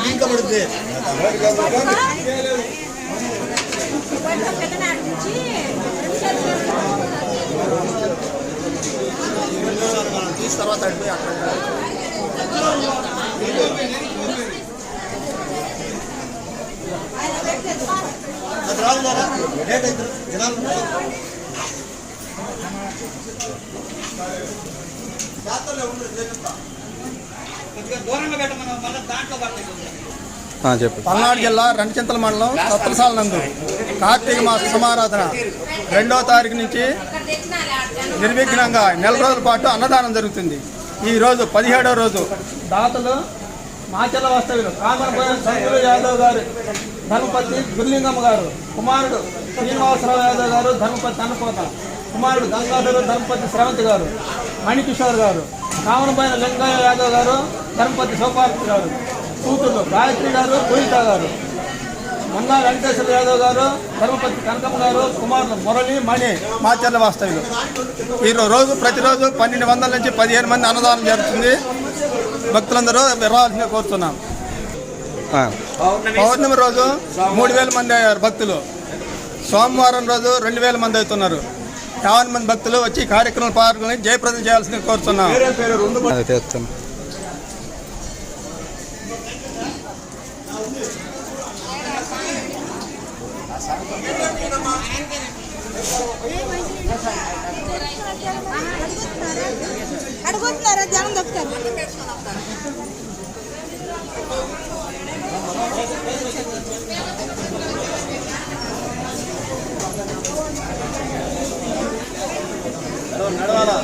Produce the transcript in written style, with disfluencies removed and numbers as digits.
దీంట్లో పడుతుంది తీసిన తర్వాత అడిపోయి అక్కడ లేట్ అవుతుంది జనాలు పల్నాడు జిల్లా రణచింతల మండలం సత్తలసాల నందు కార్తీక మాస సమారాధన 2వ తారీఖు నుంచి నిర్విఘ్నంగా నెల రోజుల పాటు అన్నదానం జరుగుతుంది. ఈరోజు 17వ రోజు దాతలు మాచర్ల వాస్తవ్యులు కామనపోయిన సంగులు యాదవ్ గారు ధర్మపతి గుర్లింగమ్మ గారు, కుమారుడు శ్రీనివాసరావు యాదవ్ గారు ధర్మపతి అన్నపోత, కుమారుడు గంగాధరు ధర్మపతి శ్రవంత్ గారు, మణికిషోర్ గారు, కామనపోయిన లింగయ్య యాదవ్ గారు ధర్మపతి సౌపార్తి గారు, కూతురు గాయత్రి గారు పూజిత గారు, మన్నా వెంకటేశ్వర యాదవ్ గారు ధర్మపతి కనకమ్మ గారు, కుమారుడు మురళి మణి మాచర్ల వాస్తవ్యులు. ఈరోజు ప్రతిరోజు 1200 నుంచి 15 మంది అన్నదానం జరుగుతుంది. భక్తులందరూ రావాల్సిందిగా కోరుతున్నాం. పౌర్ణమి రోజు 3000 మంది అయ్యారు భక్తులు. సోమవారం రోజు 2000 మంది అవుతున్నారు. 50 మంది భక్తులు వచ్చి కార్యక్రమాలు పాల్గొని జయప్రదం చేయాల్సిందిగా కోరుతున్నాం. అడుగుతున్నారా జనం దొక్కుతారు. నడవాలా